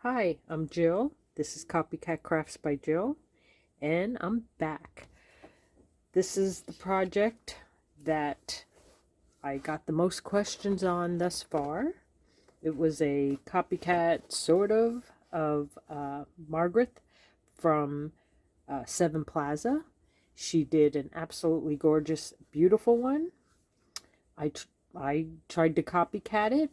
Hi, I'm Jill. This is Copycat Crafts by Jill, and I'm back. This is the project that I got the most questions on thus far. It was a copycat, sort of Margreth from sevenplaza. She did an absolutely gorgeous, beautiful one. I tried to copycat it,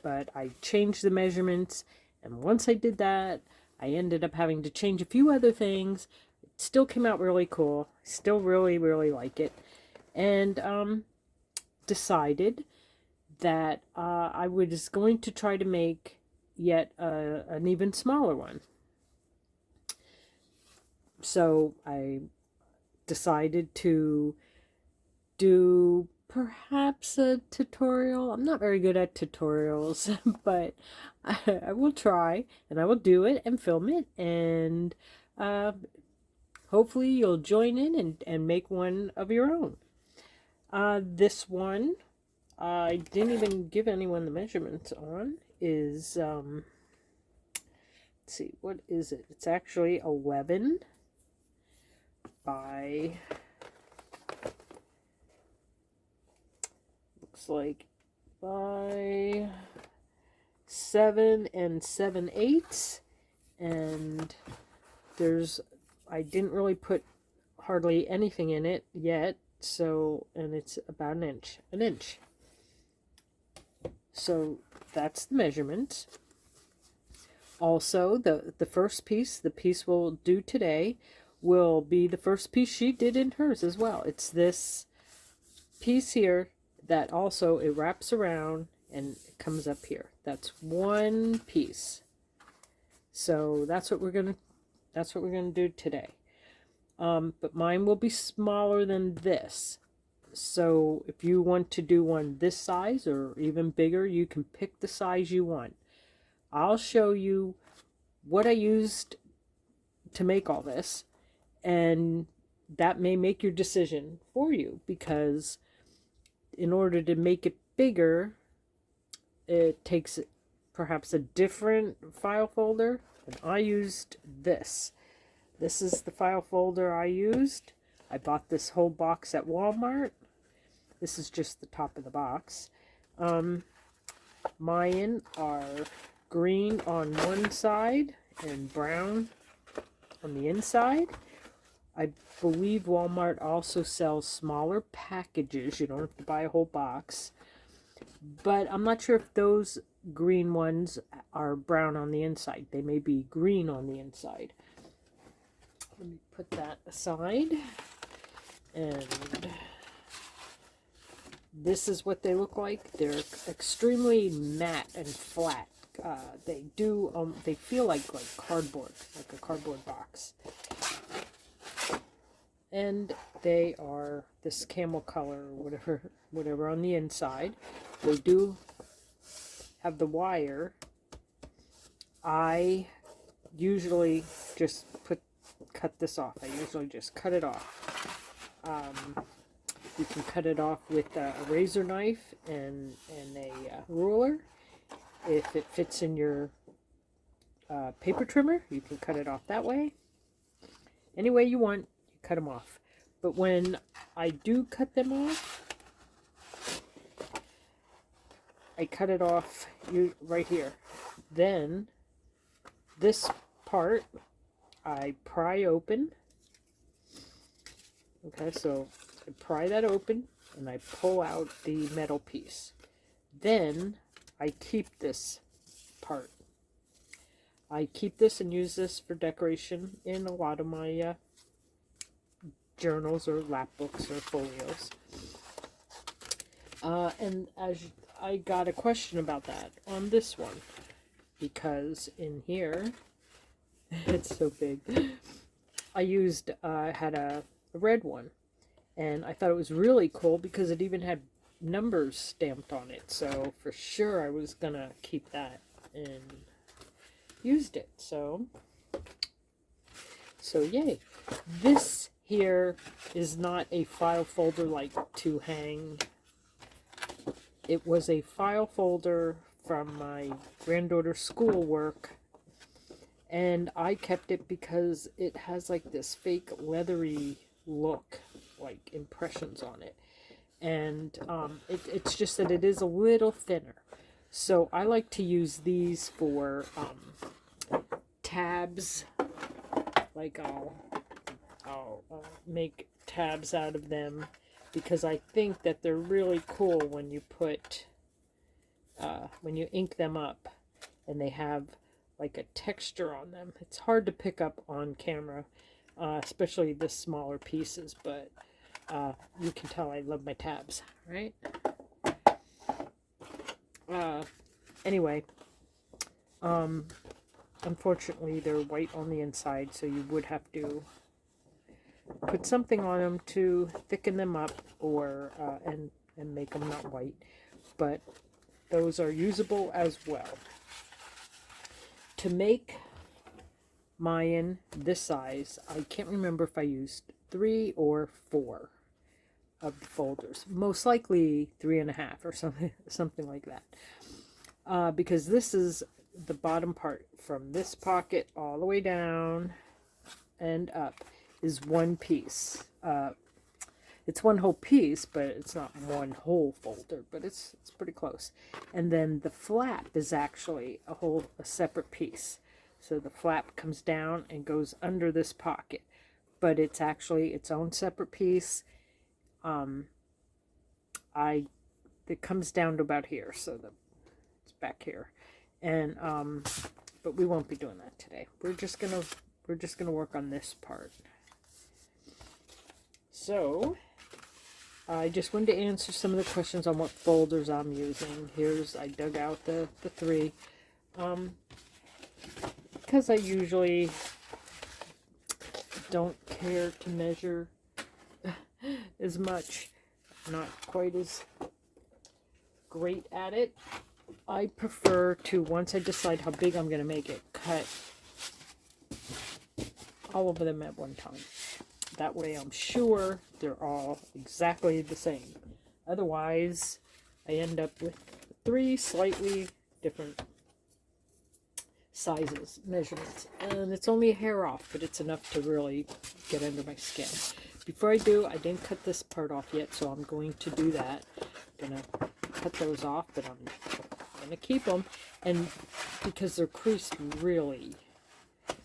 but I changed the measurements, and once I did that, I ended up having to change a few other things. It still came out really cool. Still really like it, and decided that I was going to try to make yet an even smaller one. So I decided to do perhaps a tutorial. I'm not very good at tutorials, but I will try, and I will do it and film it, and uh, hopefully you'll join in and make one of your own. This one, I didn't even give anyone the measurements on, is, let's see, what is it? It's actually 11 by, looks like, by 7 7/8, and I didn't really put hardly anything in it yet, so, and it's about an inch. So that's the measurement. Also, the first piece, the piece we'll do today, will be the first piece she did in hers as well. It's this piece here that also it wraps around and it comes up here. That's one piece. So that's what we're gonna do today. But mine will be smaller than this. So if you want to do one this size or even bigger, you can pick the size you want. I'll show you what I used to make all this, and that may make your decision for you, because in order to make it bigger, it takes perhaps a different file folder, and I used this. This is the file folder I used. I bought this whole box at Walmart. This is just the top of the box. Mine are green on one side and brown on the inside. I believe Walmart also sells smaller packages. You don't have to buy a whole box. But I'm not sure if those green ones are brown on the inside. They may be green on the inside. Let me put that aside. And this is what they look like. They're extremely matte and flat. They feel like cardboard, like a cardboard box. And they are this camel color or whatever on the inside. They do have the wire. I usually just cut this off. I usually just cut it off. You can cut it off with a razor knife and a ruler. If it fits in your paper trimmer, you can cut it off that way. Any way you want, you cut them off. But when I do cut them off, I cut it off right here. Then this part I pry open. Okay, so I pry that open and I pull out the metal piece. Then I keep this part. I keep this and use this for decoration in a lot of my journals or lap books or folios. And as I got a question about that on this one, because in here, it's so big. I had a red one, and I thought it was really cool because it even had numbers stamped on it. So for sure I was gonna keep that and used it. So yay. This here is not a file folder like to hang. It was a file folder from my granddaughter's schoolwork and I kept it because it has like this fake leathery look, like impressions on it. And it's just that it is a little thinner. So I like to use these for tabs. Like I'll make tabs out of them because I think that they're really cool when you put when you ink them up and they have like a texture on them. It's hard to pick up on camera, especially the smaller pieces, but you can tell I love my tabs, right? Anyway, unfortunately they're white on the inside, so you would have to put something on them to thicken them up, or and make them not white. But those are usable as well. To make mine this size, I can't remember if I used 3 or 4 of the folders. Most likely 3.5 or something like that. Because this is the bottom part from this pocket all the way down and up is one piece. It's one whole piece, but it's not one whole folder, but it's pretty close. And then the flap is actually a separate piece. So the flap comes down and goes under this pocket, but it's actually its own separate piece. It comes down to about here, so it's back here. And but we won't be doing that today. We're just gonna work on this part. So I just wanted to answer some of the questions on what folders I'm using. I dug out the 3. Because I usually don't care to measure as much. Not quite as great at it. I prefer to, once I decide how big I'm going to make it, cut all of them at one time. That way I'm sure they're all exactly the same. Otherwise, I end up with 3 slightly different sizes, measurements. And it's only a hair off, but it's enough to really get under my skin. Before I do, I didn't cut this part off yet, so I'm going to do that. I'm going to cut those off, but I'm going to keep them. And because they're creased, really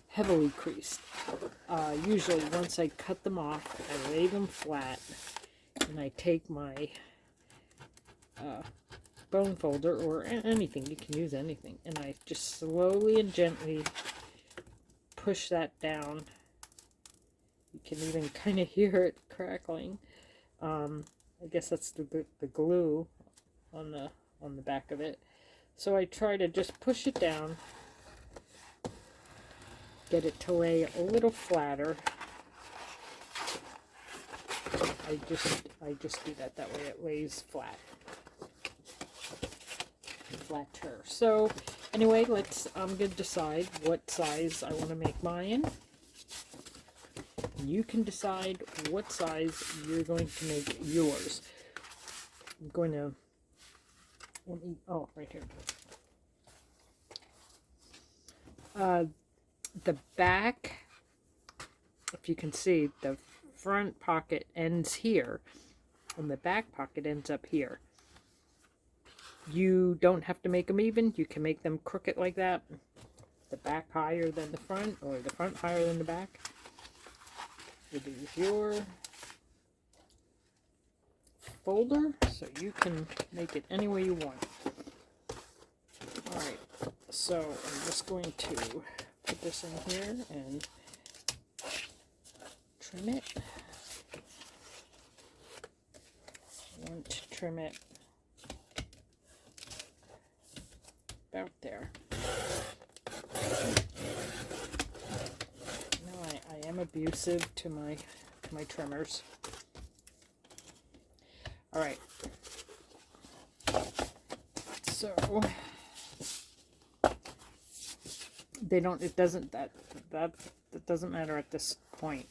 heavily creased. Usually once I cut them off, I lay them flat and I take my bone folder, or anything, you can use anything, and I just slowly and gently push that down. You can even kind of hear it crackling. I guess that's the glue on the back of it. So I try to just push it down, get it to lay a little flatter. I just do that way it lays flatter. So anyway, I'm gonna decide what size I want to make mine. You can decide what size you're going to make yours. I'm going to right here. The back, if you can see, the front pocket ends here and the back pocket ends up here. You don't have to make them even. You can make them crooked like that. The back higher than the front, or the front higher than the back. It is your folder, so you can make it any way you want. Alright, so I'm just going to put this in here and trim it. I want to trim it about there. Now I am abusive to my trimmers. All right. So it doesn't matter at this point.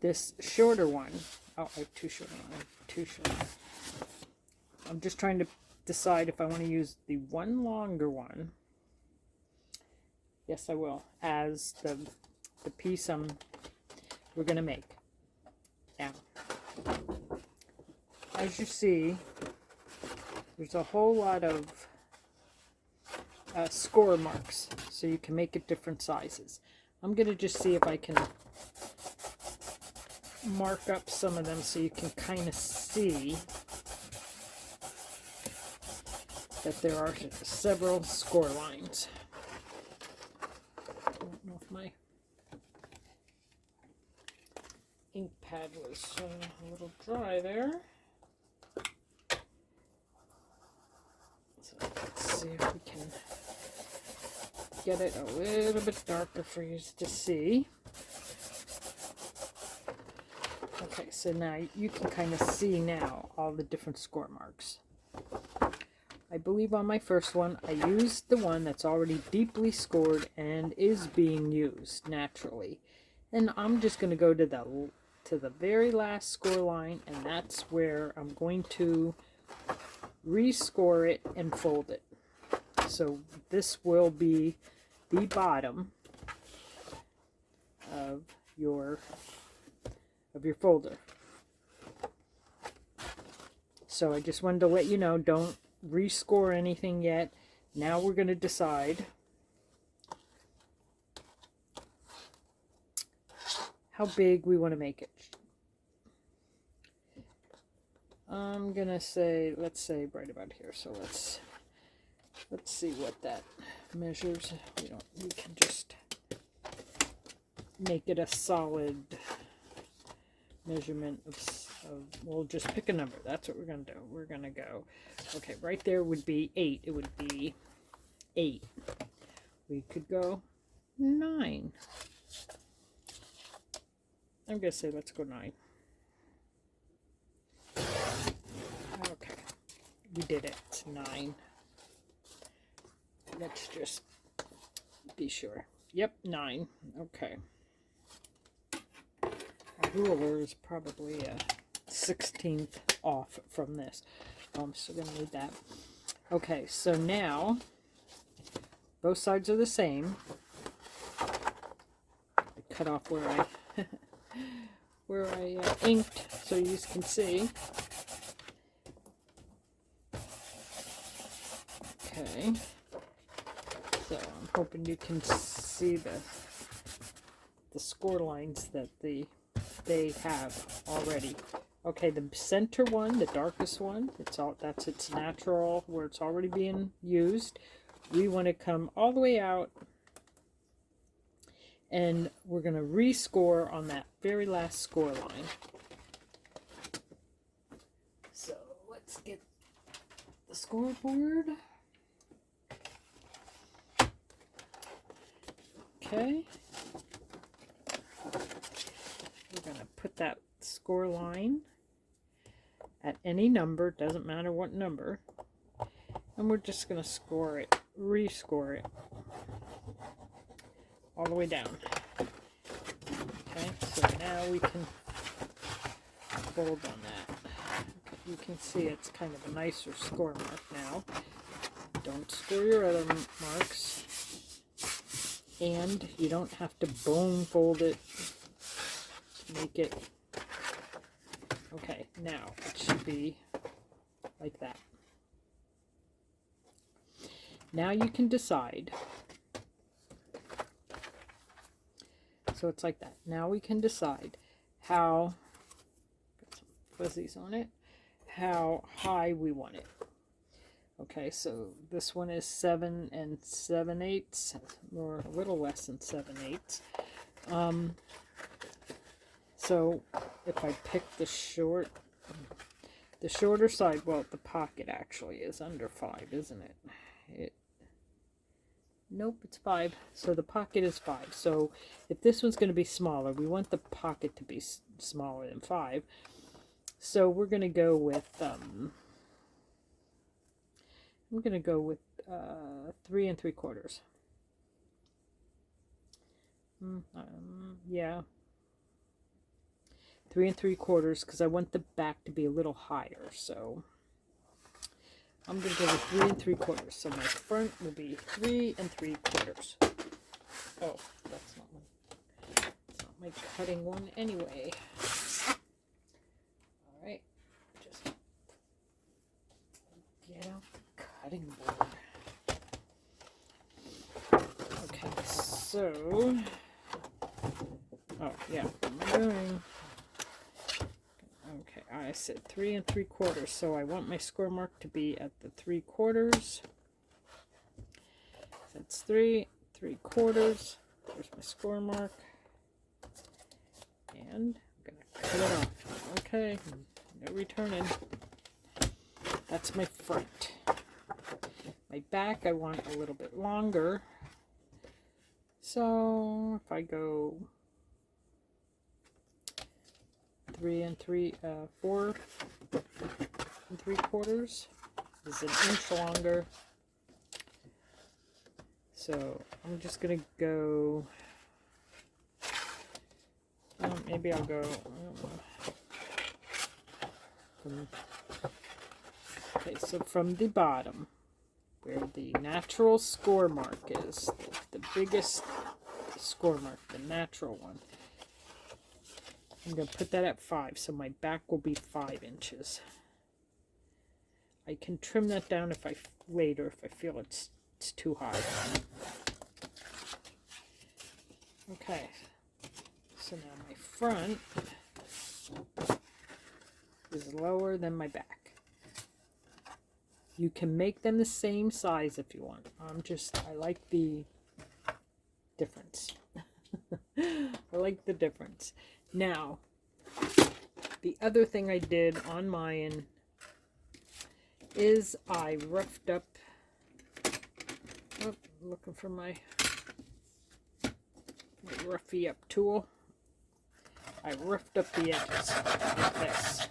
This shorter one, I have too short. I'm just trying to decide if I want to use the one longer one Yes, I will. As the piece we're going to make. Now, as you see, there's a whole lot of score marks, so you can make it different sizes. I'm going to just see if I can mark up some of them so you can kind of see that there are several score lines. I don't know if my ink pad was a little dry there. So let's see if we can get it a little bit darker for you to see. Okay, so now you can kind of see now all the different score marks. I believe on my first one, I used the one that's already deeply scored and is being used naturally. And I'm just going to go to the very last score line, and that's where I'm going to rescore it and fold it. So this will be the bottom of your folder. So I just wanted to let you know, don't rescore anything yet. Now we're going to decide how big we want to make it. I'm going to say, let's say right about here. So let's see what that measures. We can just make it a solid measurement of we'll just pick a number. That's what we're going to do. We're going to go, okay, right there would be 8. It would be 8. We could go 9. I'm going to say let's go 9. Okay, we did it. It's 9. Let's just be sure. Yep, 9. Okay. Our ruler is probably a 16th off from this. I'm still going to need that. Okay, so now both sides are the same. I cut off where I inked so you can see. Okay. So I'm hoping you can see the score lines that they have already. Okay, the center one, the darkest one, that's its natural, where it's already being used. We want to come all the way out, and we're going to rescore on that very last score line. So let's get the scoreboard. Okay. We're going to put that score line at any number, doesn't matter what number, and we're just going to score it, rescore it all the way down. Okay, so now we can fold on that. Okay, you can see it's kind of a nicer score mark now. Don't score your other marks, and you don't have to bone fold it to make it. Okay, now it should be like that. Now you can decide. So it's like that. Now we can decide how, put some fuzzies on it, how high we want it. Okay, so this one is 7 7/8, or a little less than 7/8. So if I pick the shorter side, well, the pocket actually is under 5, isn't it? Nope, it's 5. So the pocket is 5. So if this one's going to be smaller, we want the pocket to be smaller than 5. So we're going to go with 3 3/4. Yeah. 3 3/4, because I want the back to be a little higher. So I'm going to go with 3 3/4. So my front will be 3 3/4. Oh, that's not my cutting one anyway. All right, just get out the cutting board. Okay, so, oh yeah, what am I doing? Okay, I said 3 3/4, so I want my score mark to be at the 3/4. That's 3 3/4. There's my score mark. And I'm going to cut it off. Okay, no returning. That's my front. My back I want a little bit longer. So if I go 4 3/4 is an inch longer. So I'm just gonna go. Maybe I'll go. Okay, so from the bottom, where the natural score mark is, the biggest score mark, the natural one. I'm going to put that at 5, so my back will be 5 inches. I can trim that down if I feel it's too high. Okay, so now my front is lower than my back. You can make them the same size if you want. I like the difference. I like the difference. Now, the other thing I did on mine is I roughed up, looking for my roughy up tool. I roughed up the edges like this.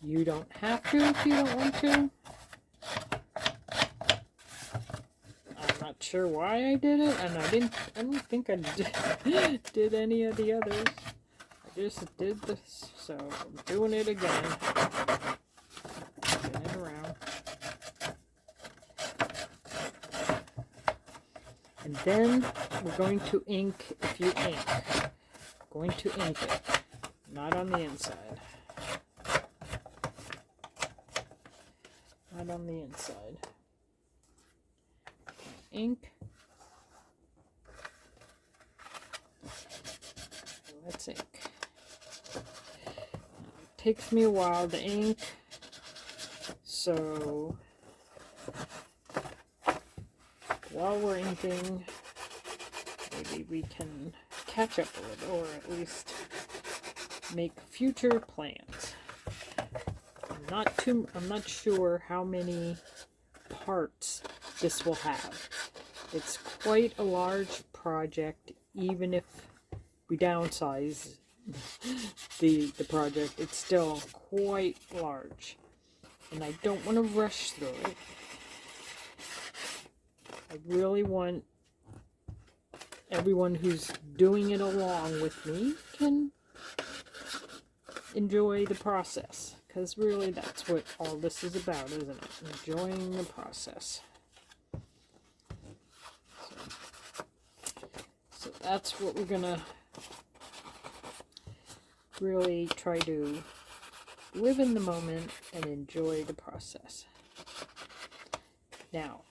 You don't have to if you don't want to. Not sure why I did it, and I don't think I did any of the others. I just did this, so I'm doing it again. Spin it around. And then we're going to ink, if you ink, going to ink it, not on the inside. Not on the inside. Ink. Let's ink. It takes me a while to ink, so while we're inking, maybe we can catch up a little, or at least make future plans. I'm not sure how many parts this will have. It's quite a large project, even if we downsize the project, it's still quite large. And I don't want to rush through it. I really want everyone who's doing it along with me can enjoy the process. Because really that's what all this is about, isn't it? Enjoying the process. So that's what we're going to really try to live in the moment and enjoy the process. Now,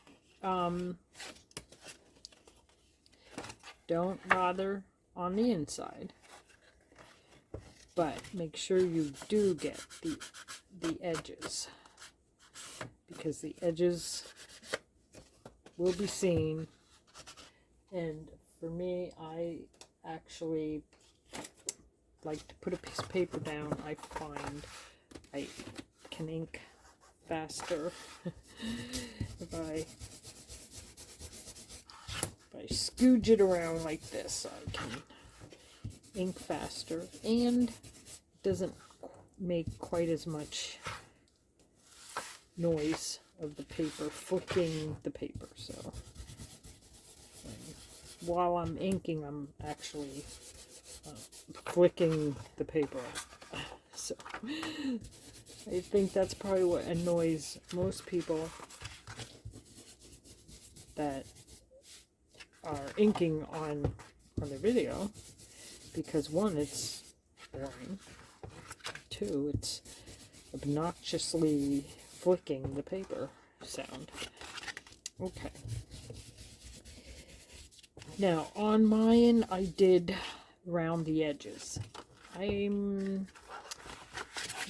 don't bother on the inside, but make sure you do get the edges, because the edges will be seen. And for me, I actually like to put a piece of paper down. I find I can ink faster if I scooge it around like this. I can ink faster, and it doesn't make quite as much noise of the paper flicking the paper. So while I'm inking, I'm actually flicking the paper. So I think that's probably what annoys most people. that are inking on the video, because one, it's boring, two, it's obnoxiously flicking the paper sound. Okay. Now, on mine, I did round the edges. I'm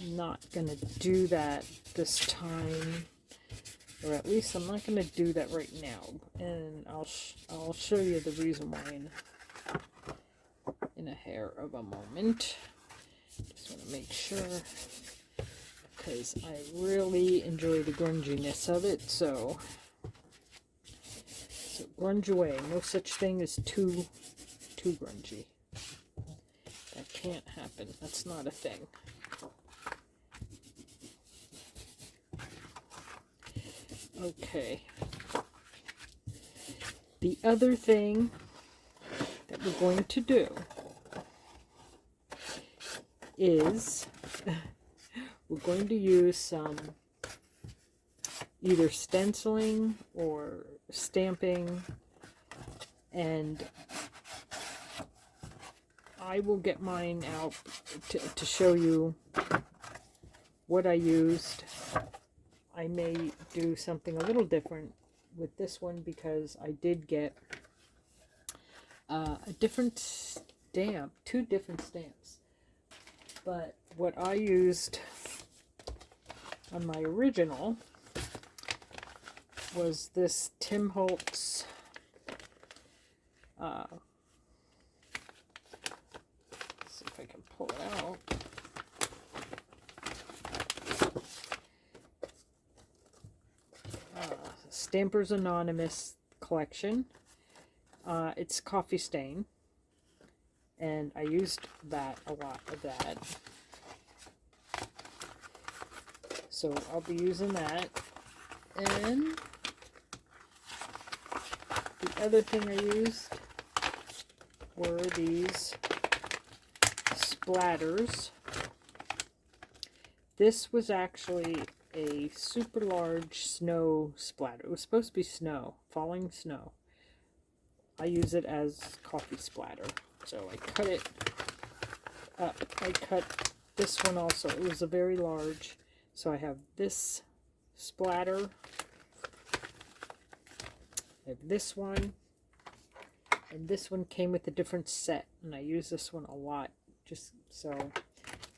not going to do that this time, or at least I'm not going to do that right now. And I'll show you the reason why in a hair of a moment. Just want to make sure, because I really enjoy the grunginess of it, so grunge away. No such thing as too grungy. That can't happen. That's not a thing. Okay. The other thing that we're going to do is we're going to use some either stenciling or stamping, and I will get mine out to show you what I used. I may do something a little different with this one because I did get a different stamp, 2 different stamps. But what I used on my original was this Tim Holtz let's see if I can pull it out. Stampers Anonymous collection. It's coffee stain, and I used a lot of that. So I'll be using that. And the other thing I used were these splatters. This was actually a super large snow splatter. It was supposed to be snow, falling snow. I use it as coffee splatter. So I cut it up. I cut this one also. It was a very large. So I have this splatter. I have this one. And this one came with a different set. And I use this one a lot. Just so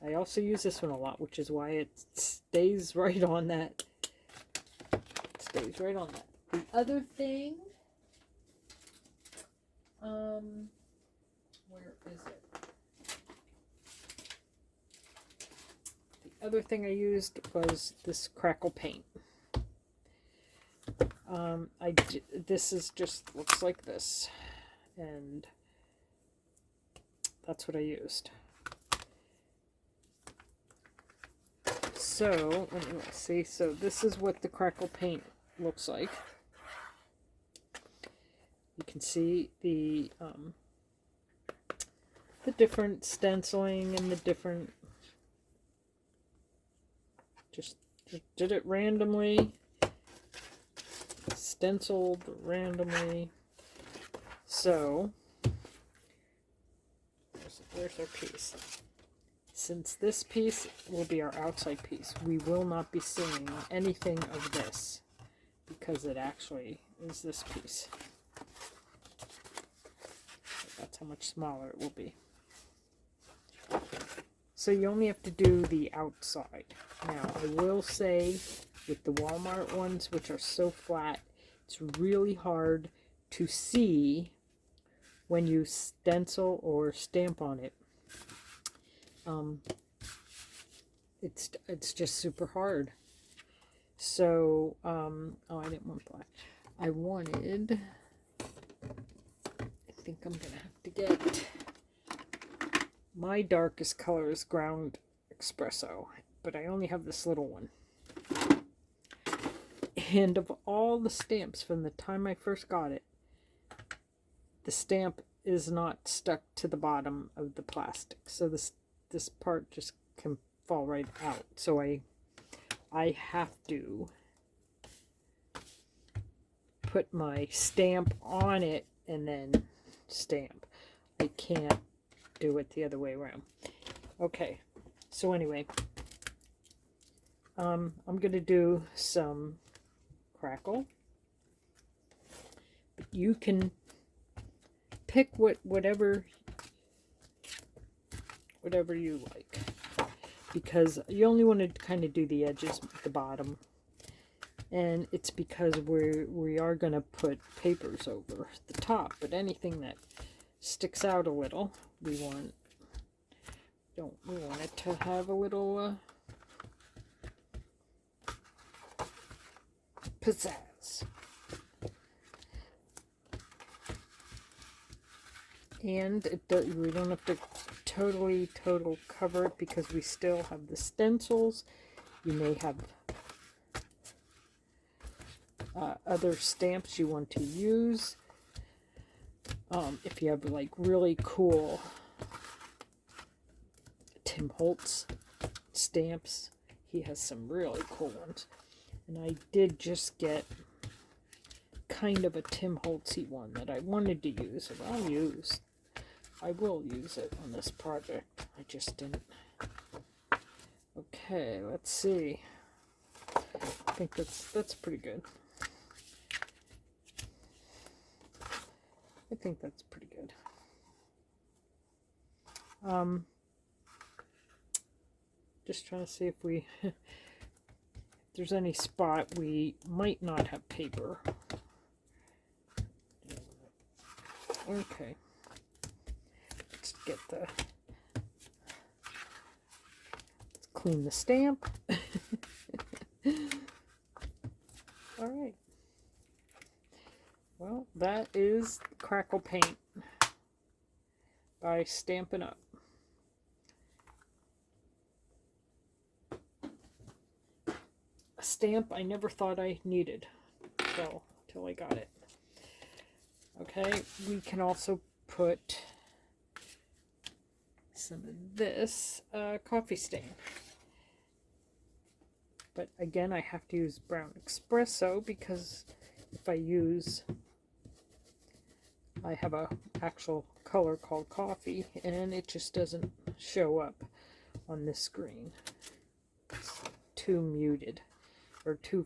I also use this one a lot, which is why it stays right on that. It stays right on that. The other thing, where is it? The other thing I used was this crackle paint. This is just looks like this, and that's what I used. So, let's see. So this is what the crackle paint looks like. You can see the different stenciling and the different. Just did it randomly. Stenciled randomly. So there's our piece. Since this piece will be our outside piece, we will not be seeing anything of this because it actually is this piece. That's how much smaller it will be. So you only have to do the outside. Now, I will say with the Walmart ones, which are so flat, it's really hard to see when you stencil or stamp on it. It's just super hard. So, oh, I didn't want black. I think I'm gonna have to get, my darkest color is ground espresso, but I only have this little one. And of all the stamps from the time I first got it, the stamp is not stuck to the bottom of the plastic. So this part just can fall right out. So I have to put my stamp on it and then stamp. I can't do it the other way around. Okay, so anyway, I'm going to do some crackle. You can pick whatever you like, because you only want to kind of do the edges at the bottom, and it's because we are going to put papers over the top, but anything that sticks out a little, we want it to have a little pizzazz. And we don't have to total cover it, because we still have the stencils. You may have other stamps you want to use. If you have like really cool Tim Holtz stamps, he has some really cool ones. And I did just get kind of a Tim Holtzy one that I wanted to use, and I will use it on this project. I just didn't. Okay, let's see. I think that's pretty good. I think that's pretty good. Just trying to see if if there's any spot we might not have paper. Okay. Let's clean the stamp. All right. Well, that is Crackle Paint by Stampin' Up. A stamp I never thought I needed till I got it. Okay, we can also put some of this coffee stain. But again, I have to use brown espresso, because if I have a actual color called coffee, and it just doesn't show up on this screen. It's too muted, or too,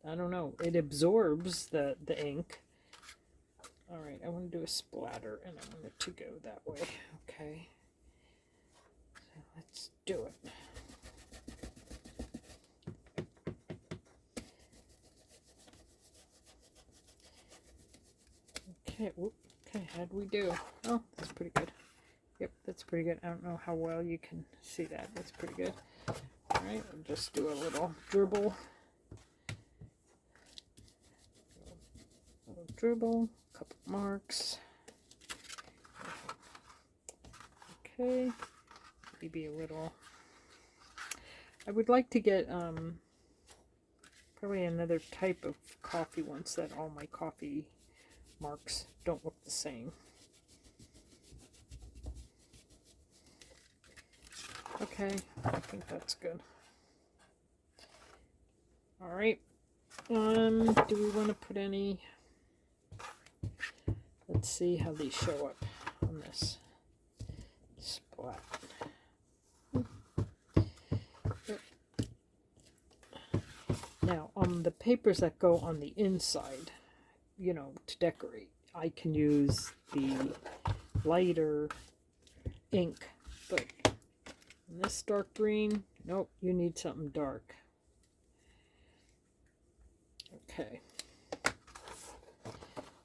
I don't know, it absorbs the ink. All right, I want to do a splatter, and I want it to go that way. Okay, so let's do it. Okay, okay, how'd we do? Oh, that's pretty good. Yep, that's pretty good. I don't know how well you can see that. That's pretty good. All right, we'll just do a little dribble. Dribble, a couple marks. Okay, maybe a little. I would like to get probably another type of coffee once that all my coffee marks don't look the same. Okay, I think that's good. All right. Do we want to put any? Let's see how these show up on this splat. Yep. Now, on the papers that go on the inside, you know, to decorate, I can use the lighter ink, but this dark green, nope, you need something dark. Okay,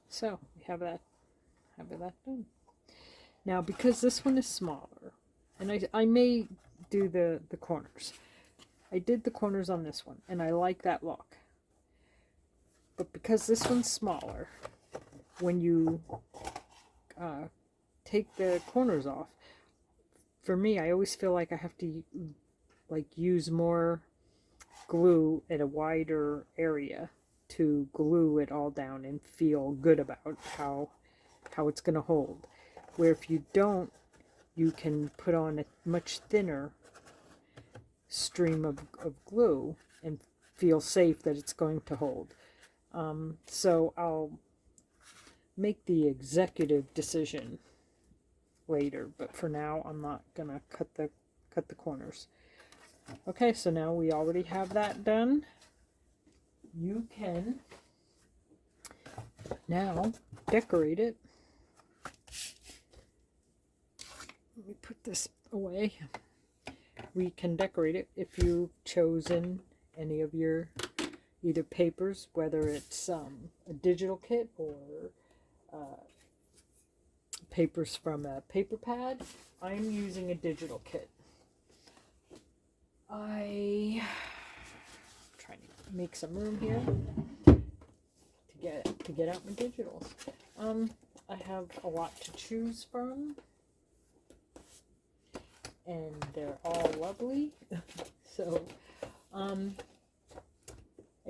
so we have that done. Now, because this one is smaller, and I may do the corners. I did the corners on this one, and I like that look. But because this one's smaller, when you take the corners off, for me, I always feel like I have to use more glue at a wider area to glue it all down and feel good about how it's going to hold. Where if you don't, you can put on a much thinner stream of glue and feel safe that it's going to hold. So I'll make the executive decision later, but for now I'm not gonna cut the corners. Okay, so now we already have that done. You can now decorate it. Let me put this away. We can decorate it if you've chosen any of your either papers, whether it's a digital kit or papers from a paper pad. I'm using a digital kit. I'm trying to make some room here to get out my digitals. I have a lot to choose from, and they're all lovely. So I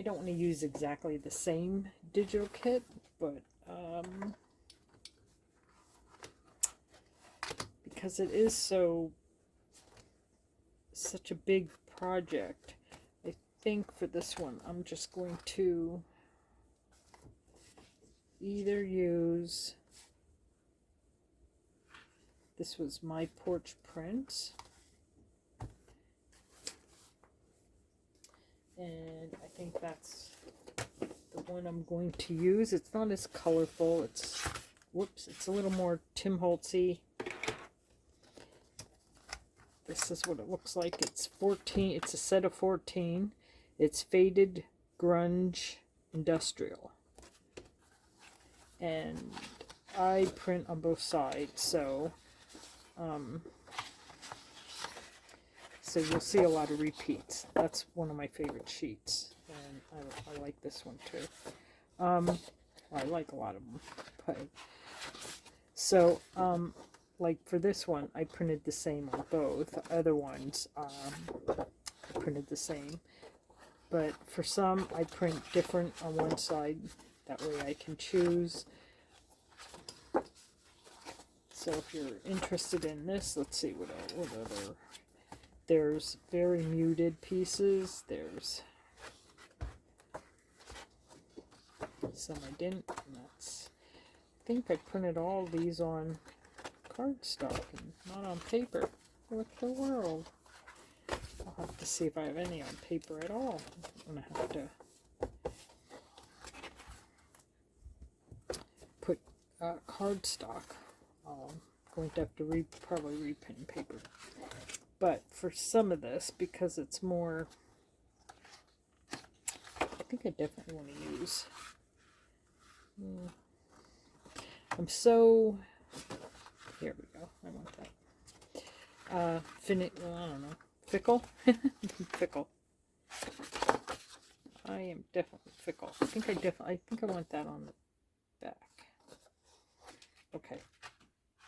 don't want to use exactly the same digital kit, but because it is such a big project, I think for this one I'm just going to either use, this was my porch print, and I think that's the one I'm going to use. It's not as colorful, it's a little more Tim Holtzy. This is what it looks like. It's 14, it's a set of 14. It's faded grunge industrial. And I print on both sides, so you'll see a lot of repeats. That's one of my favorite sheets, and I like this one too. I like a lot of them, but so like for this one, I printed the same on both. Other ones, I printed the same, but for some, I print different on one side. That way, I can choose. So if you're interested in this, let's see what other. There's very muted pieces. There's some I didn't. And that's, I think I printed all these on cardstock and not on paper. What the world? I'll have to see if I have any on paper at all. I'm gonna have to put cardstock. I'm going to have to probably reprint paper. But for some of this, because it's more, I think I definitely want to use. I'm so, here we go. I want that. I don't know. Fickle? Fickle. I am definitely fickle. I think I want that on the back. Okay.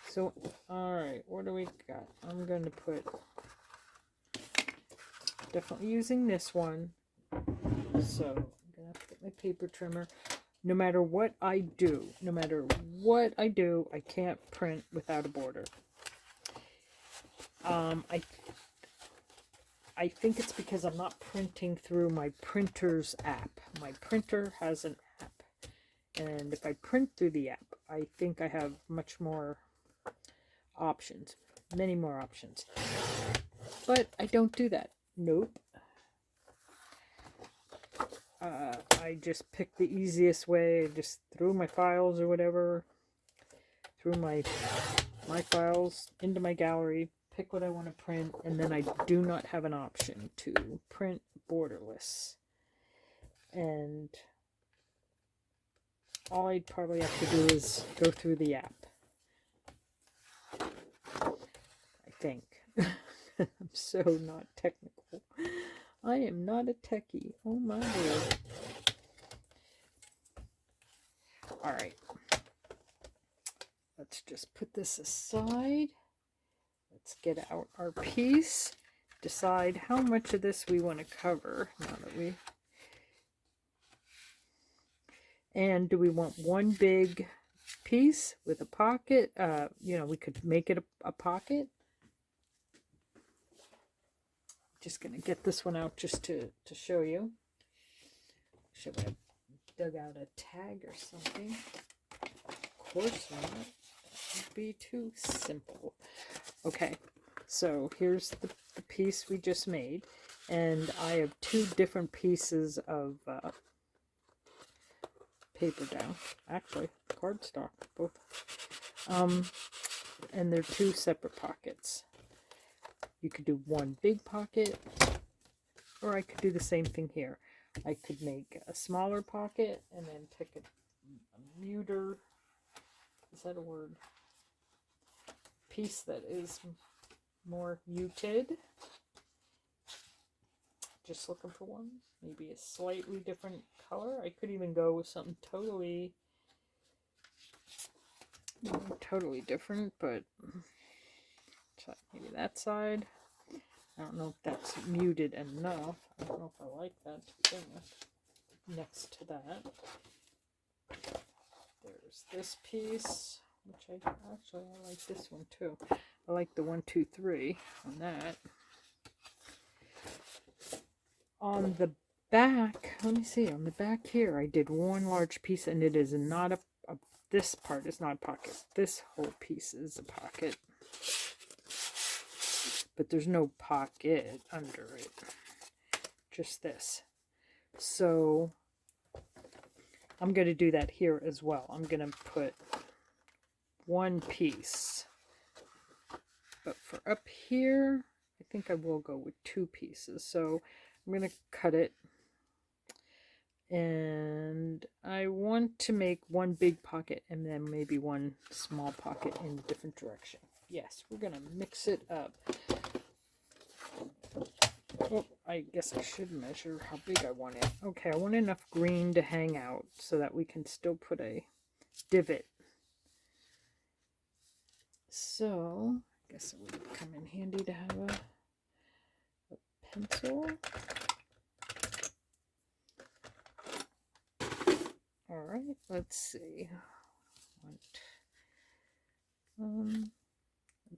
So, alright, what do we got? I'm going to put, definitely using this one. So, I'm going to put my paper trimmer. No matter what I do, I can't print without a border. I think it's because I'm not printing through my printer's app. My printer has an app. And if I print through the app, I think I have much more options. Many more options. But I don't do that. Nope. I just pick the easiest way. Just through my files or whatever. Through my files into my gallery. Pick what I want to print, and then I do not have an option to print borderless. And all I'd probably have to do is go through the app. I think. I'm so not technical. I am not a techie. Oh my word. Alright. Let's just put this aside. Let's get out our piece, decide how much of this we want to cover now that we, and do we want one big piece with a pocket? We could make it a pocket. Just going to get this one out just to show you. Should I dug out a tag or something. Of course not. That would be too simple. Okay, so here's the piece we just made. And I have two different pieces of paper down. Actually, cardstock, both. And they're two separate pockets. You could do one big pocket, or I could do the same thing here. I could make a smaller pocket and then pick a muter, is that a word? Piece that is more muted. Just looking for one. Maybe a slightly different color. I could even go with something totally different, but maybe that side. I don't know if that's muted enough. I don't know if I like that to begin with. Next to that, there's this piece, which I like this one too. I like the 1, 2, 3 on that. On the back, let me see, on the back here, I did one large piece, and it is not this part is not a pocket. This whole piece is a pocket. But there's no pocket under it. Just this. So I'm going to do that here as well. I'm going to put one piece. But for up here, I think I will go with 2 pieces. So I'm going to cut it. And I want to make one big pocket and then maybe one small pocket in a different direction. Yes, we're going to mix it up. Oh, I guess I should measure how big I want it. Okay, I want enough green to hang out so that we can still put a divot. So, I guess it would come in handy to have a pencil. Alright, let's see.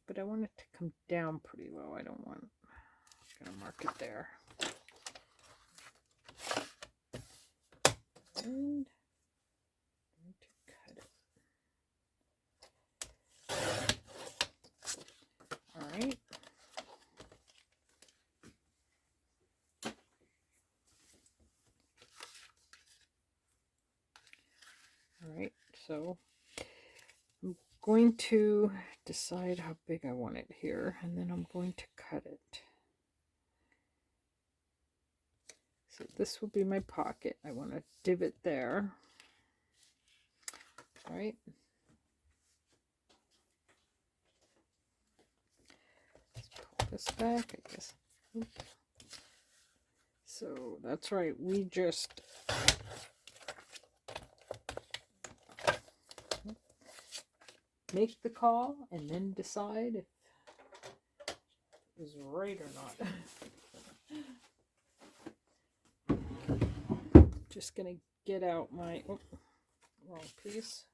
But I want it to come down pretty low. I don't want... I'm going to mark it there. And I'm going to cut it. Alright. Alright, so I'm going to decide how big I want it here, and then I'm going to cut it. So this will be my pocket. I want a divot there. All right. Let's pull this back, I guess. Oops. So that's right. We just make the call and then decide if it was right or not. Just gonna get out my wrong piece.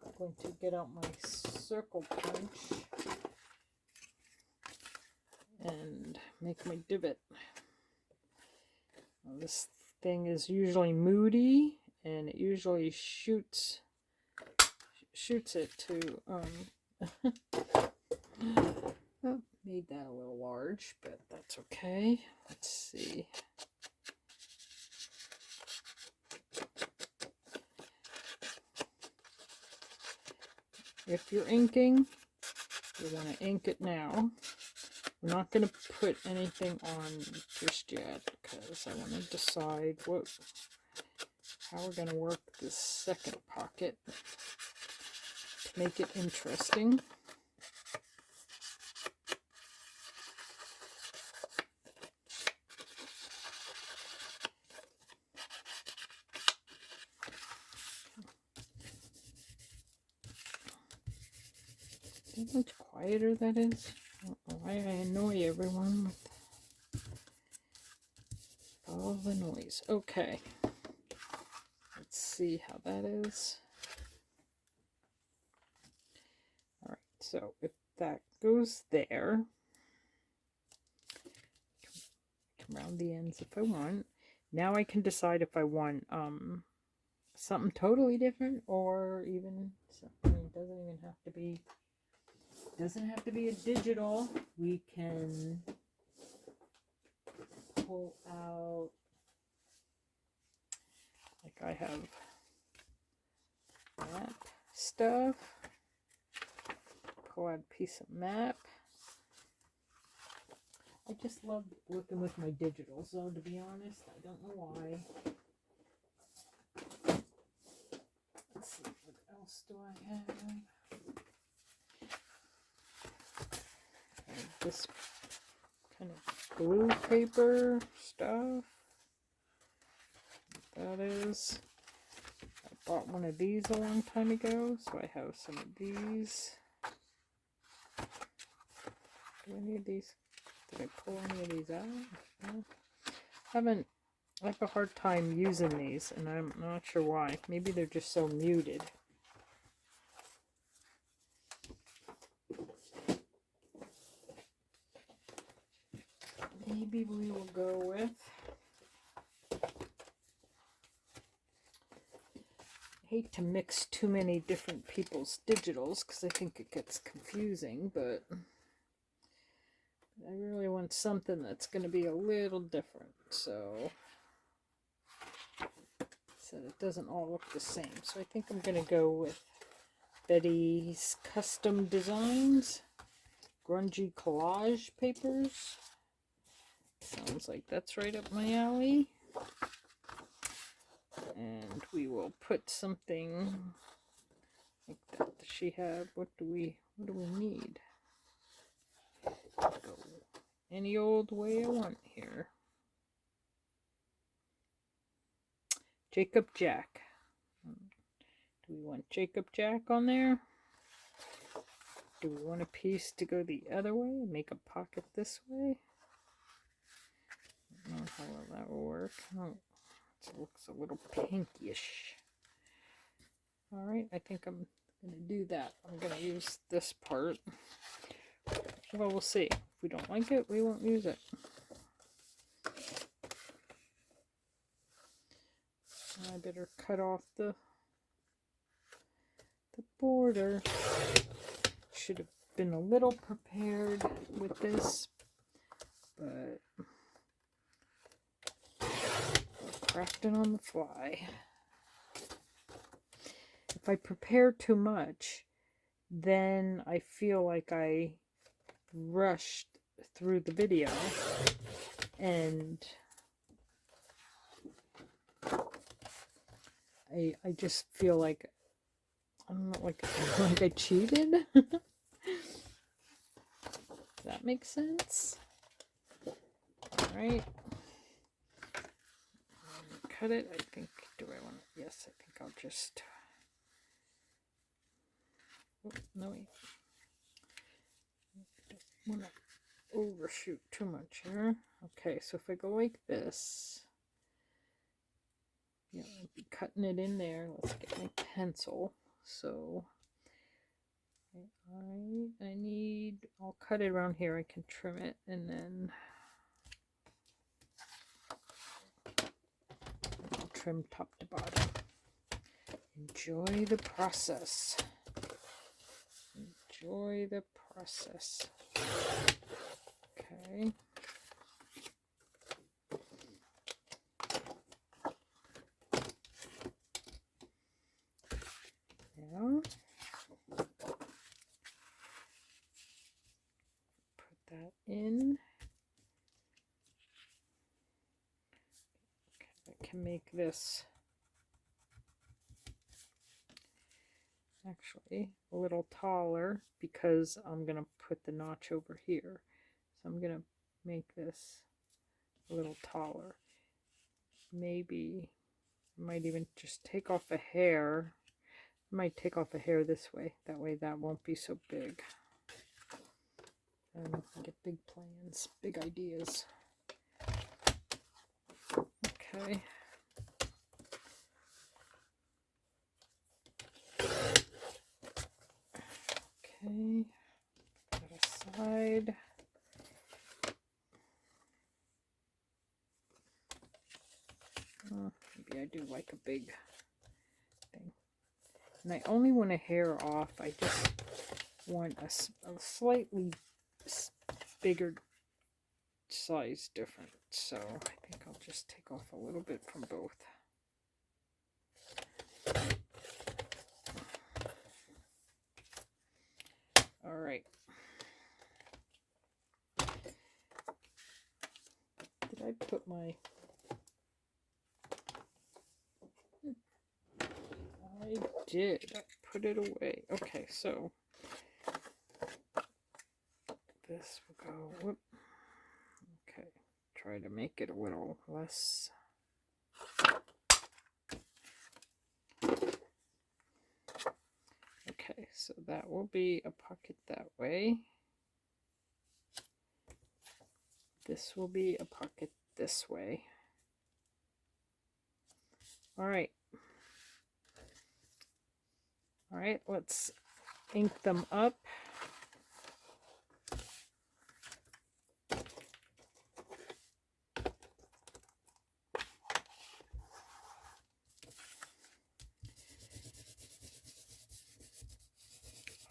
I'm going to get out my circle punch and make my divot. Now, this thing is usually moody, and it usually shoots it to oh, made that a little large, but that's okay. Let's see. If you're inking, you want to ink it now. We're not going to put anything on just yet because I want to decide how we're going to work this second pocket to make it interesting. See how much quieter that is? I don't know why I annoy everyone with all the noise. Okay. Let's see how that is. Alright, so if that goes there, come around the ends if I want. Now I can decide if I want something totally different, or even something. It doesn't have to be a digital. We can pull out, like I have map stuff. Pull out a piece of map. I just love working with my digitals, though, to be honest. I don't know why. Let's see, what else do I have? I have this kind of glue paper stuff. That is. I bought one of these a long time ago, so I have some of these. Do any of these? Did I pull any of these out? No. I have a hard time using these, and I'm not sure why. Maybe they're just so muted. Maybe we will go with, I hate to mix too many different people's digitals because I think it gets confusing, but I really want something that's going to be a little different, so it doesn't all look the same. So I think I'm going to go with Betty's Custom Designs Grungy Collage Papers. Sounds like that's right up my alley. And we will put something like that. Does she have? What do we need? Go any old way I want here. Jacob Jack. Do we want Jacob Jack on there? Do we want a piece to go the other way? Make a pocket this way? I don't know how well that will work. Oh, it looks a little pinkish. Alright, I think I'm going to do that. I'm going to use this part. Well, we'll see. If we don't like it, we won't use it. I better cut off the border. Should have been a little prepared with this, but crafting on the fly. If I prepare too much, then I feel like I rushed through the video, and I just feel like I'm not like I cheated. Does that make sense? All right. Cut it. I think. Do I want to? Yes, I think I'll just. Oh, no wait. I don't want to overshoot too much here. Okay, so if I go like this. Yeah, I'll be cutting it in there. Let's get my pencil. So I need, I'll cut it around here. I can trim it and then I'll trim top to bottom. Enjoy the process. Enjoy the process. Okay. Now, put that in. Okay, I can make this actually a little taller because I'm going to put the notch over here. So I'm going to make this a little taller. Maybe I might even just take off a hair. I might take off a hair this way. That way that won't be so big. And get big plans, big ideas. Okay. Okay. Put that aside. do like a big thing. And I only want a hair off. I just want a slightly bigger size difference. So I think I'll just take off a little bit from both. All right. Did I put my... I did. I put it away. Okay, so this will go... Whoop. Okay, try to make it a little less... Okay, so that will be a pocket that way. This will be a pocket this way. All right. All right, let's ink them up.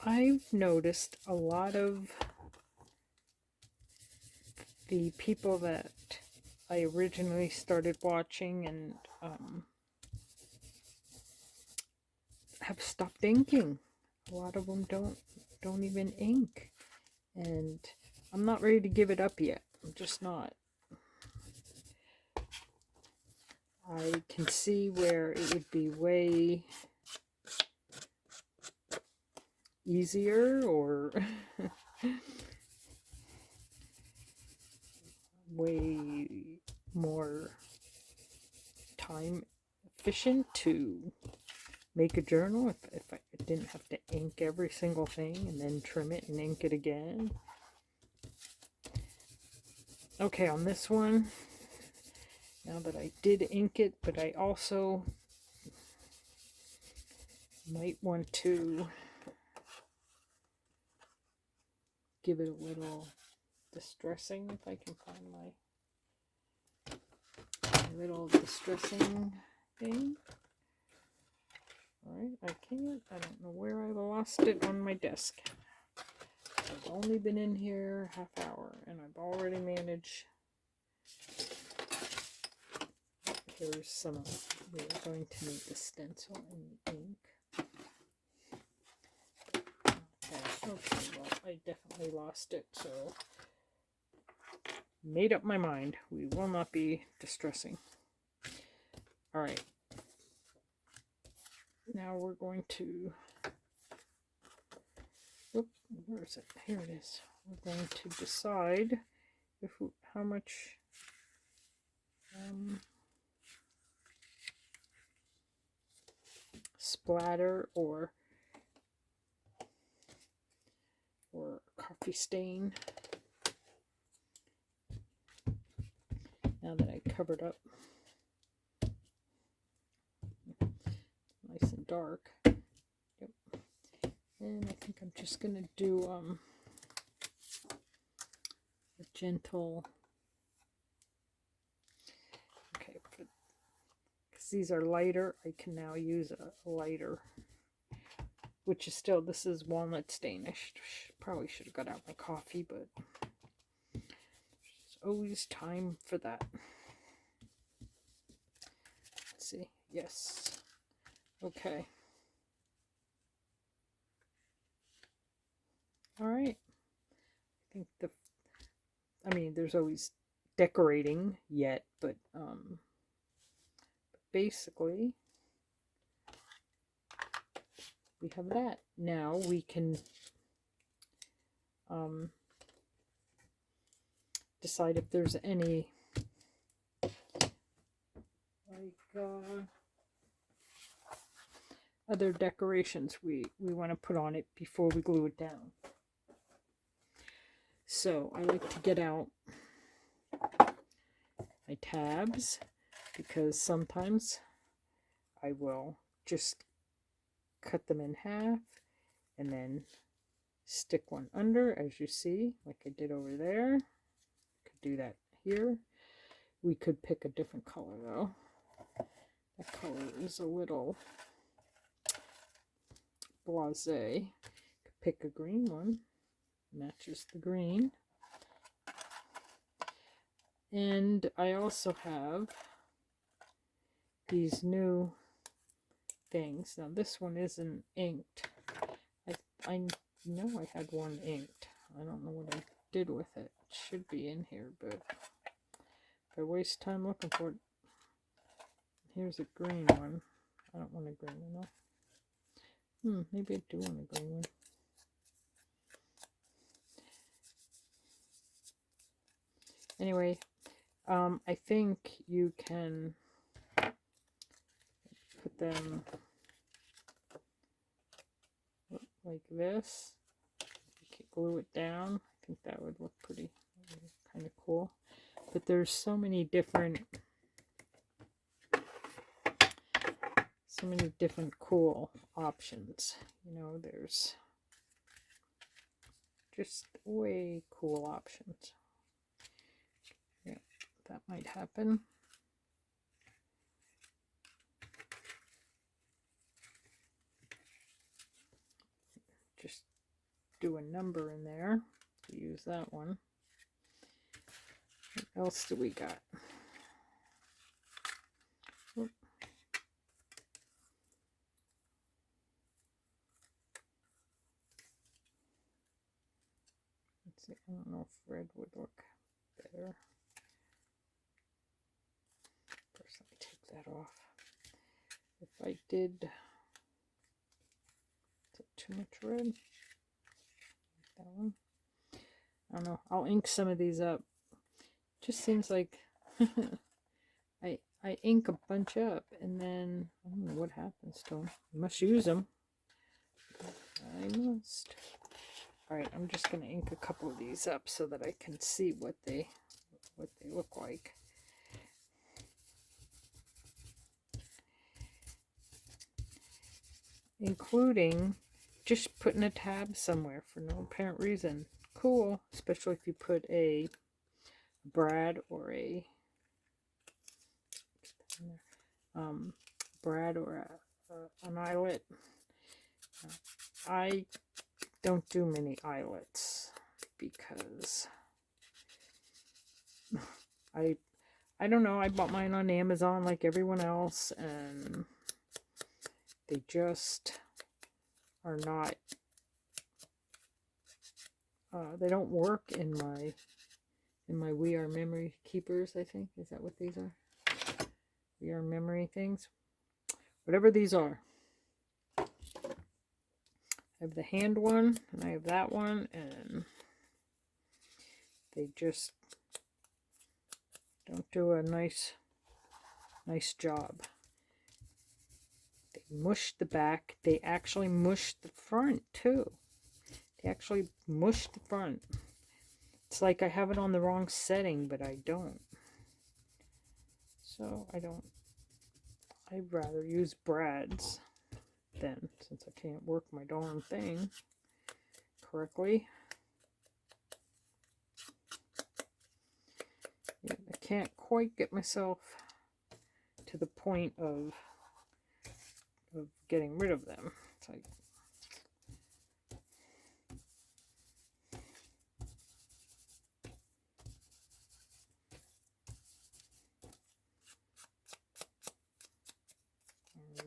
I've noticed a lot of the people that I originally started watching and have stopped inking. A lot of them don't even ink, and I'm not ready to give it up yet. I'm just not. I can see where it would be way easier or way more time efficient to make a journal if I didn't have to ink every single thing and then trim it and ink it again. Okay, on this one, now that I did ink it, but I also might want to give it a little distressing, if I can find my little distressing thing. Alright, I don't know where I lost it on my desk. I've only been in here half hour and I've already managed. Here's some, we're going to need the stencil and the ink. Okay, well, I definitely lost it, so made up my mind. We will not be distressing. Alright. Now we're going to, where is it? Here it is. We're going to decide how much splatter or coffee stain. Now that I covered up nice and dark. Yep. And I think I'm just gonna do a gentle, okay, because these are lighter, I can now use a lighter, which is still, this is walnut stain. I probably should have got out my coffee, but there's always time for that. Let's see. Yes. Okay. All right. I think I mean, there's always decorating yet, but basically we have that. Now we can decide if there's any like other decorations we want to put on it before we glue it down. So I like to get out my tabs because sometimes I will just cut them in half and then stick one under, as you see, like I did over there. Could do that here. We could pick a different color though. That color is a little blasé. Pick a green one, matches the green. And I also have these new things. Now this one isn't inked. I know I had one inked. I don't know what I did with it. It should be in here, but if I waste time looking for it. Here's a green one. I don't want a green one though. Maybe I do want a green one. Anyway, I think you can put them like this. You can glue it down. I think that would look pretty kind of cool. But there's so many different cool options. You know, there's just way cool options. Yeah, that might happen. Just do a number in there to use that one. What else do we got? Let's see, I don't know if red would look better. First, let me take that off. If I did, is it too much red? That one. I don't know. I'll ink some of these up. Just seems like I ink a bunch up and then I don't know what happens to them. I must use them. I must. Alright, I'm just going to ink a couple of these up so that I can see what they look like. Including just putting a tab somewhere for no apparent reason. Cool, especially if you put a brad or a brad or an eyelet. I don't do many eyelets because I don't know, I bought mine on Amazon like everyone else and they just are not they don't work in my We Are Memory Keepers, I think. Is that what these are? We Are Memory things. Whatever these are. I have the hand one, and I have that one, and they just don't do a nice job. They mush the back. They actually mush the front, too. They actually mush the front. It's like I have it on the wrong setting, but I don't. So I'd rather use brads then, since I can't work my darn thing correctly. Yeah, I can't quite get myself to the point of getting rid of them. It's like,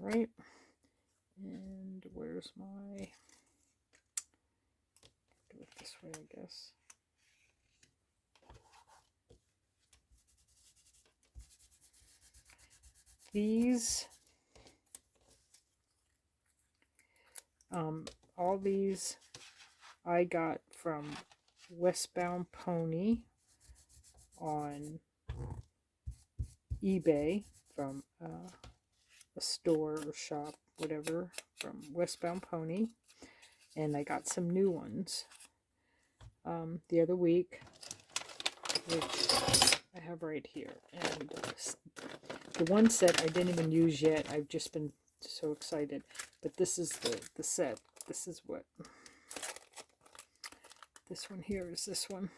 right, and where's my, do it this way, I guess. These, all these I got from Westbound Pony on eBay, from a store or shop, whatever, from Westbound Pony, and I got some new ones the other week, which I have right here. And the one set I didn't even use yet. I've just been so excited. But this is the set. This is what this one here is. This one.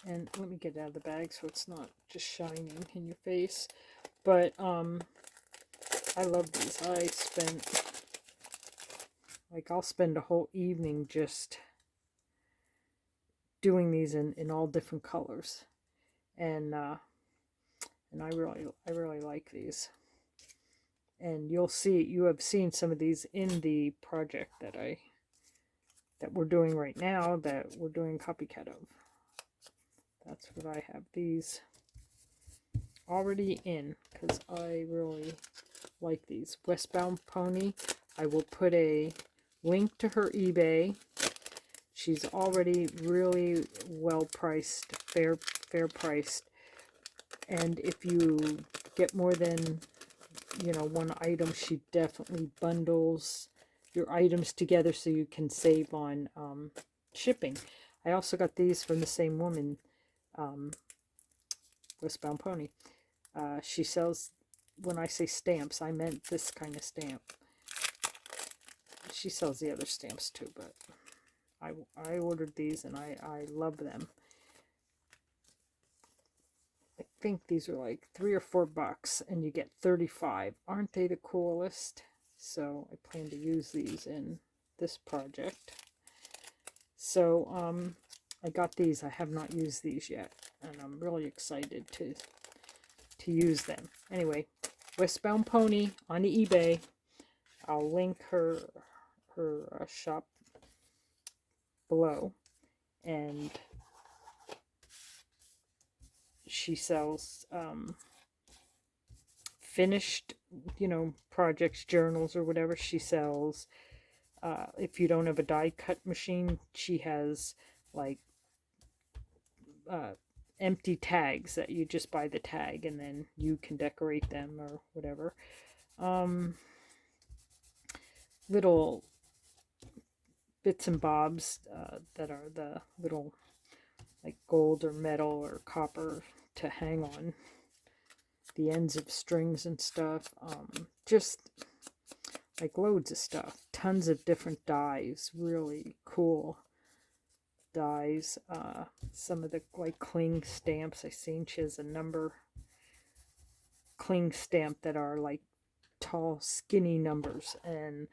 And let me get it out of the bag so it's not just shining in your face. But I love these. I spent, like, I'll spend a whole evening just doing these in all different colors. And I really like these. And you have seen some of these in the project that we're doing right now, that we're doing copycat of. That's what I have these already in, because I really like these. Westbound Pony, I will put a link to her eBay. She's already really well priced, fair priced. And if you get more than, you know, one item, she definitely bundles your items together so you can save on shipping. I also got these from the same woman, Westbound Pony. She sells, when I say stamps, I meant this kind of stamp. She sells the other stamps too, but I ordered these and I love them. I think these are like $3 or $4 and you get 35. Aren't they the coolest? So I plan to use these in this project. So I got these. I have not used these yet, and I'm really excited to use them. Anyway, Westbound Pony on eBay. I'll link her shop below, and she sells finished, you know, projects, journals, or whatever. She sells, if you don't have a die cut machine, she has like empty tags that you just buy the tag and then you can decorate them or whatever. Little bits and bobs that are the little like gold or metal or copper to hang on the ends of strings and stuff. Just like loads of stuff. Tons of different dies. Really cool dies. Some of the like cling stamps. I seen she has a number cling stamp that are like tall, skinny numbers, and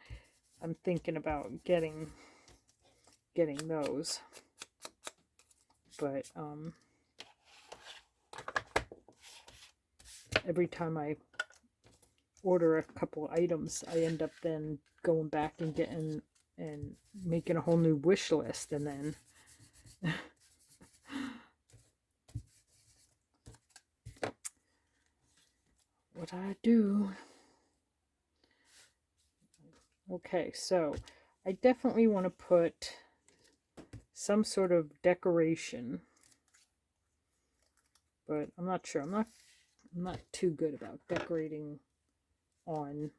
I'm thinking about getting those. But every time I order a couple items, I end up then going back and getting and making a whole new wish list, and then what I do. Okay, so I definitely want to put some sort of decoration, but I'm not sure. I'm not too good about decorating on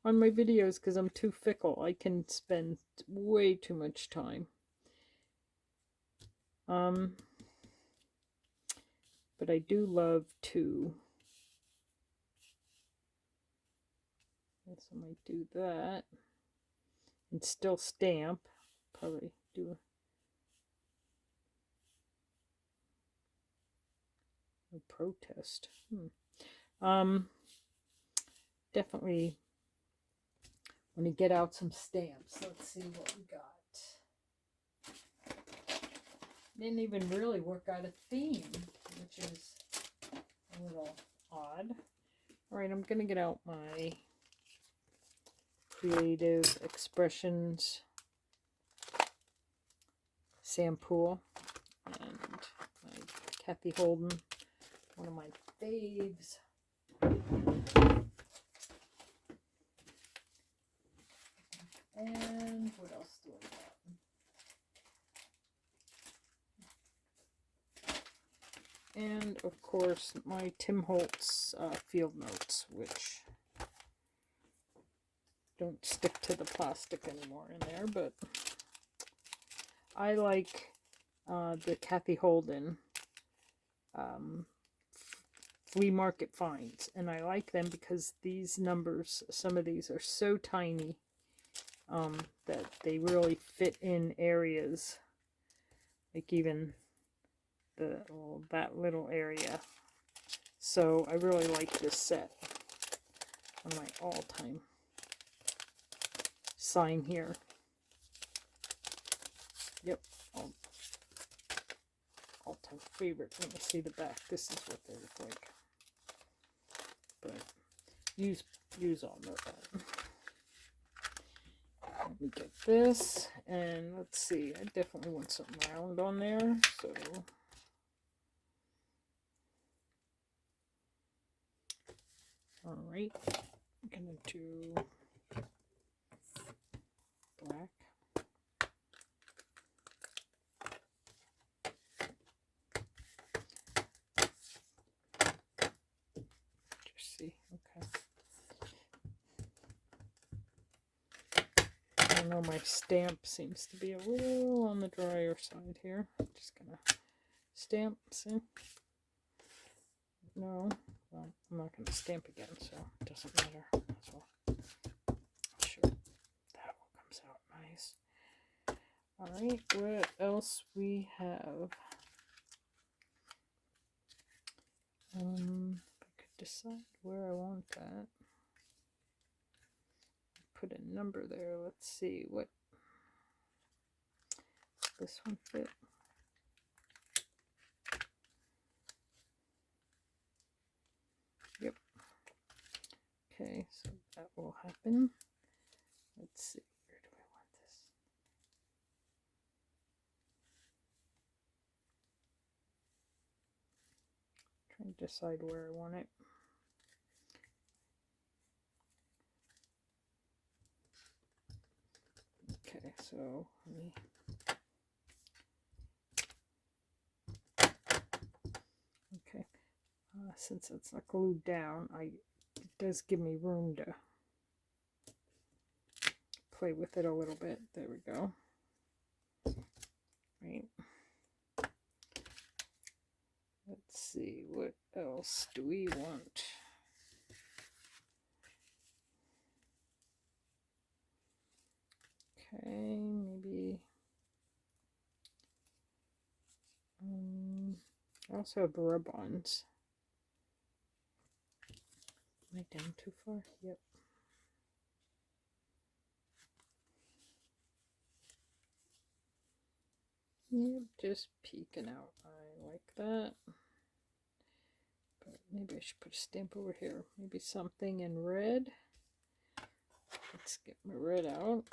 on my videos because I'm too fickle. I can spend way too much time. But I do love to. Guess I might do that and still stamp. Probably do a protest. Definitely want to get out some stamps. Let's see what we got. Didn't even really work out a theme, which is a little odd. Alright, I'm going to get out my Creative Expressions Sampool and my Kathy Holden, one of my faves. And what else do I got? And of course my Tim Holtz field notes, which don't stick to the plastic anymore in there, but I like the Kathy Holden flea market finds, and I like them because these numbers, some of these are so tiny that they really fit in areas, like even that little area. So I really like this set. one of my all-time sign here. Yep, all-time favorite. Let me see the back. This is what they look like. But use all of that. Let me get this, and let's see. I definitely want something round on there, so all right. I'm gonna do black. Just see, okay. I know my stamp seems to be a little on the drier side here. I'm just gonna stamp, see? No, well, I'm not gonna stamp again, so it doesn't matter. That's all. Sure, that one comes out nice. All right, what else we have? If I could decide where I want that. Put a number there. Let's see what this one fit. Yep. Okay, so that will happen. Let's see, where do I want this? Trying to decide where I want it. Okay, so let me. Okay, since it's not glued down, it does give me room to play with it a little bit. There we go. Right. Let's see, what else do we want? Okay, maybe. I also have rub-ons. Am I down too far? Yep. Yep, just peeking out. I like that. But maybe I should put a stamp over here. Maybe something in red. Let's get my red out.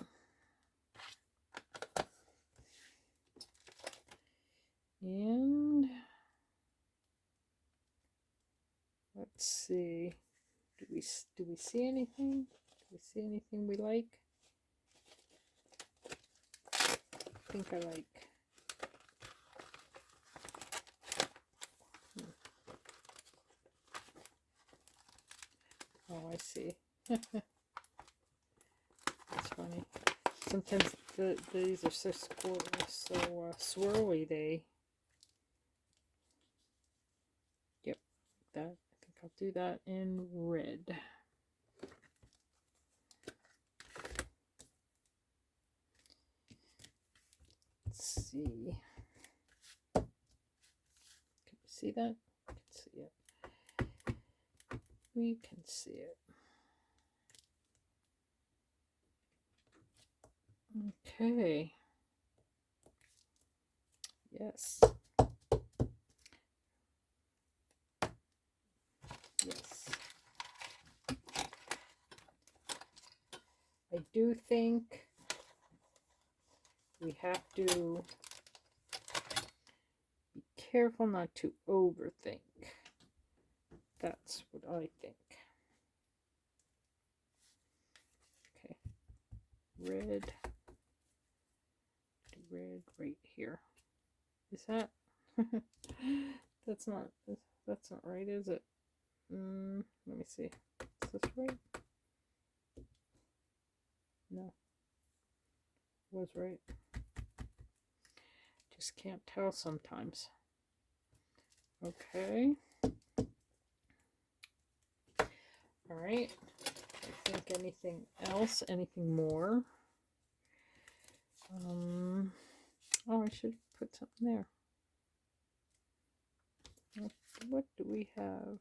And let's see. Do we see anything? Do we see anything we like? I think I like. Oh, I see. That's funny. Sometimes these are so swirly. Yep, that. I think I'll do that in red. Let's see. Can you see that? I can see it. We can see it. Okay. Yes. Yes. I do think we have to be careful not to overthink. That's what I think. Okay. Red right here. Is that? That's not right, is it? Let me see. Is this right? No. Was right. Just can't tell sometimes. Okay. All right. I think anything else? Anything more? Oh, I should put something there. What do we have?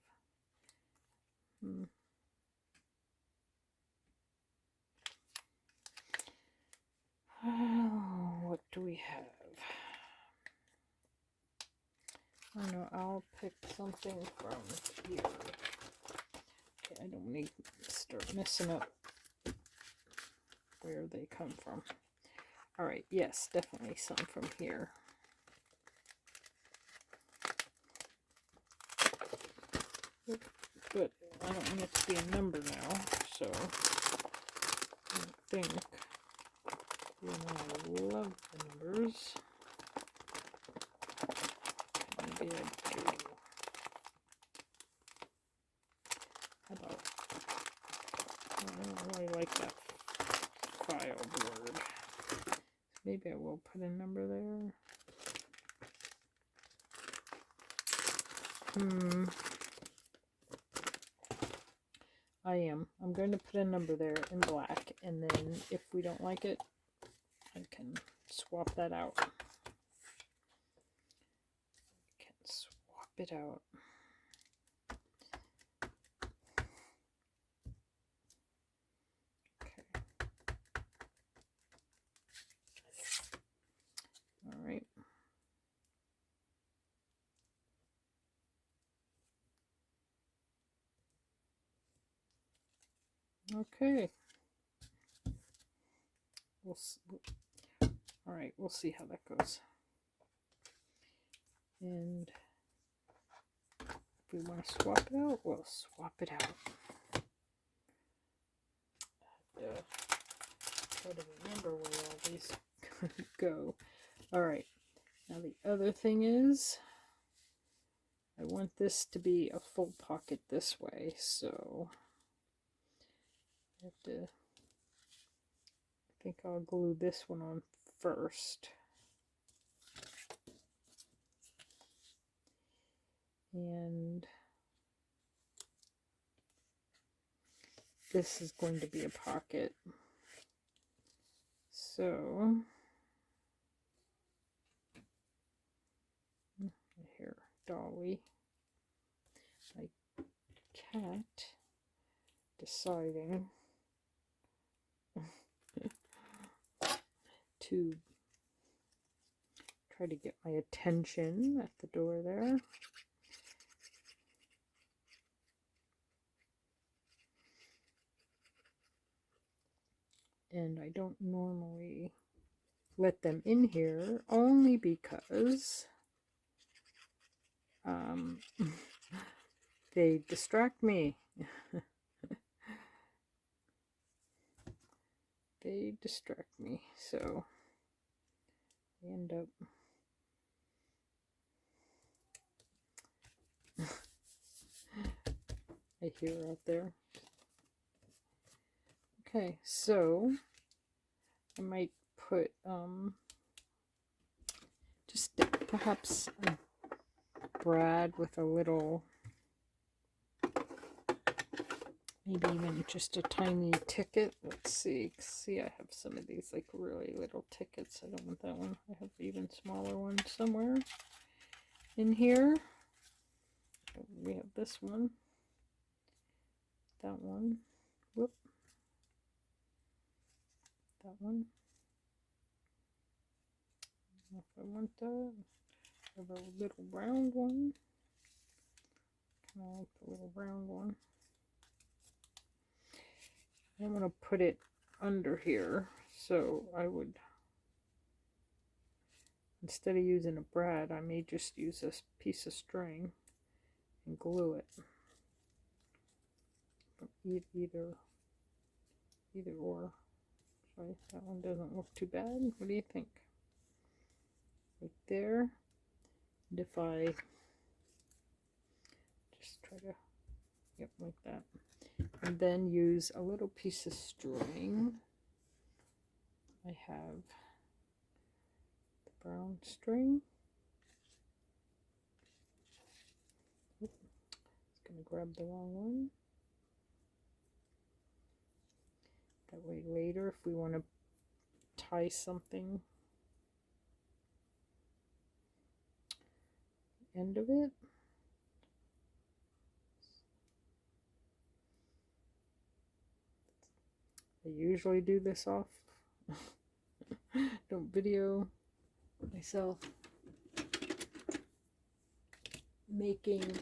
we have? I don't know, I'll pick something from here. Okay, I don't need to start messing up where they come from. Alright, yes, definitely some from here. But I don't want it to be a number now, so I think, you know, I love the numbers. Maybe I do. How about, I don't really like that file board. Maybe I will put a number there. I'm going to put a number there in black, and then if we don't like it, I can swap that out. I can swap it out. Okay. All right. Okay. All right, we'll see how that goes. And if we want to swap it out, we'll swap it out. Try to remember where all these go. All right. Now the other thing is, I want this to be a full pocket this way, so I have to. I think I'll glue this one on first. And this is going to be a pocket. So, here, Dolly, my cat, deciding to try to get my attention at the door there. And I don't normally let them in here, only because they distract me. They distract me, so I end up I hear out there. Okay, so I might put just perhaps a brad with a little, maybe even just a tiny ticket. Let's see. See, I have some of these like really little tickets. I don't want that one. I have even smaller ones somewhere in here. We have this one, that one, whoop, that one. I don't know if I want that. I have a little round one. Kind of like the little round one. I want to put it under here, so I would, instead of using a brad, I may just use this piece of string and glue it. Either or. Sorry, that one doesn't look too bad. What do you think? Right there. And if I just try to, yep, like that. And then use a little piece of string. I have the brown string. Oops, it's going to grab the wrong one. That way later, if we want to tie something, the end of it. I usually do this off. Don't video myself making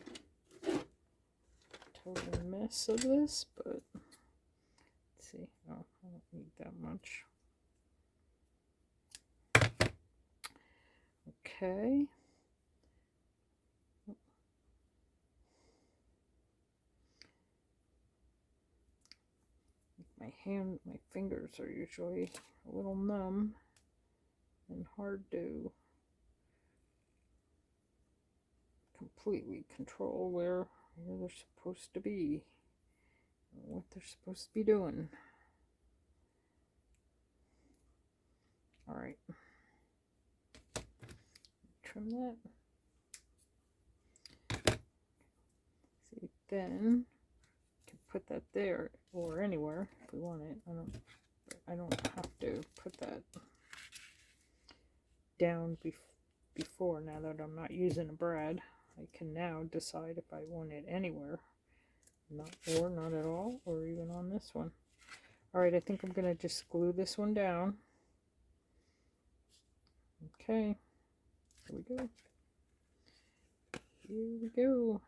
a total mess of this, but let's see. Oh, I don't need that much. Okay. My fingers are usually a little numb and hard to completely control where they're supposed to be, what they're supposed to be doing. All right, trim that. See, then we can put that there or anywhere if we want it. I don't have to put that down before. Now that I'm not using a brad, I can now decide if I want it anywhere, not at all, or even on this one. All right, I think I'm gonna just glue this one down. Okay, here we go. Here we go.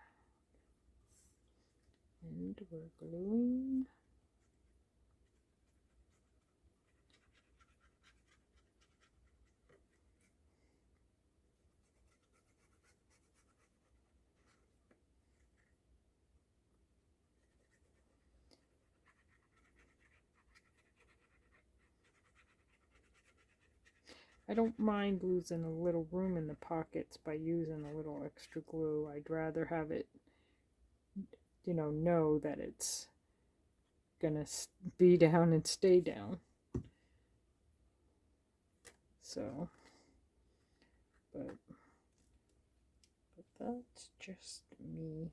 And we're gluing. I don't mind losing a little room in the pockets by using a little extra glue. I'd rather have it, you know that it's gonna be down and stay down. So, but that's just me.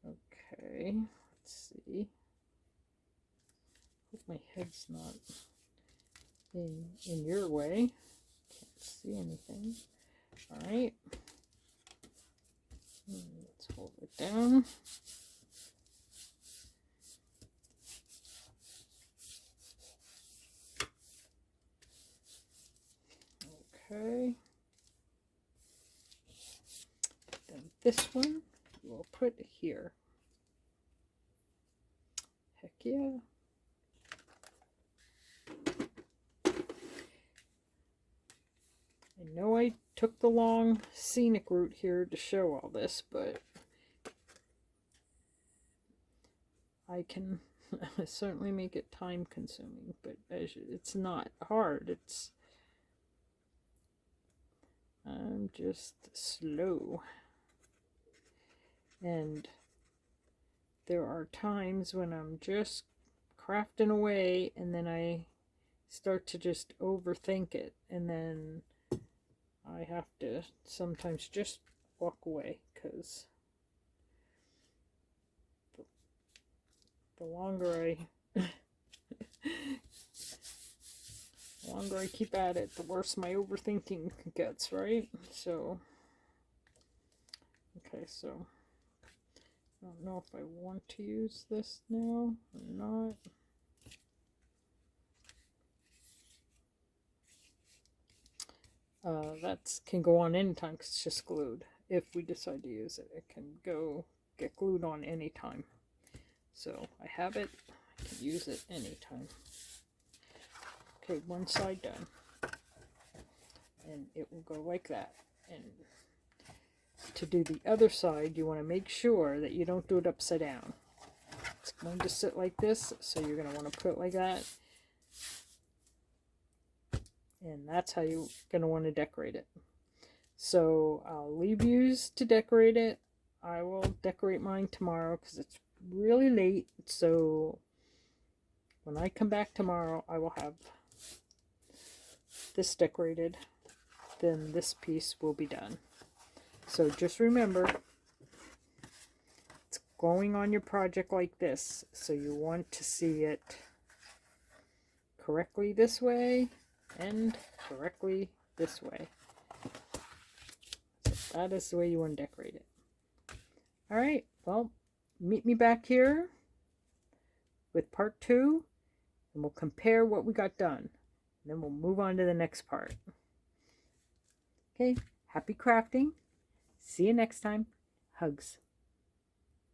Okay, let's see. Hope my head's not in your way. Can't see anything. All right. Let's hold it down. Okay. Then this one we'll put here. Heck yeah. I know I took the long scenic route here to show all this, but I can certainly make it time consuming, but it's not hard. I'm just slow. And there are times when I'm just crafting away and then I start to just overthink it, and then I have to sometimes just walk away, because the longer I keep at it, the worse my overthinking gets, right? So, okay, so I don't know if I want to use this now or not. That can go on anytime because it's just glued. If we decide to use it, it can get glued on anytime. So I have it, I can use it anytime. Okay, one side done. And it will go like that. And to do the other side, you want to make sure that you don't do it upside down. It's going to sit like this, so you're going to want to put it like that. And that's how you're going to want to decorate it. So I'll leave yous to decorate it. I will decorate mine tomorrow because it's really late. So when I come back tomorrow, I will have this decorated. Then this piece will be done. So just remember, it's going on your project like this. So you want to see it correctly this way and correctly this way. So that is the way you want to decorate it. Alright, well, meet me back here with part 2, and we'll compare what we got done. And then we'll move on to the next part. Okay, happy crafting. See you next time. Hugs.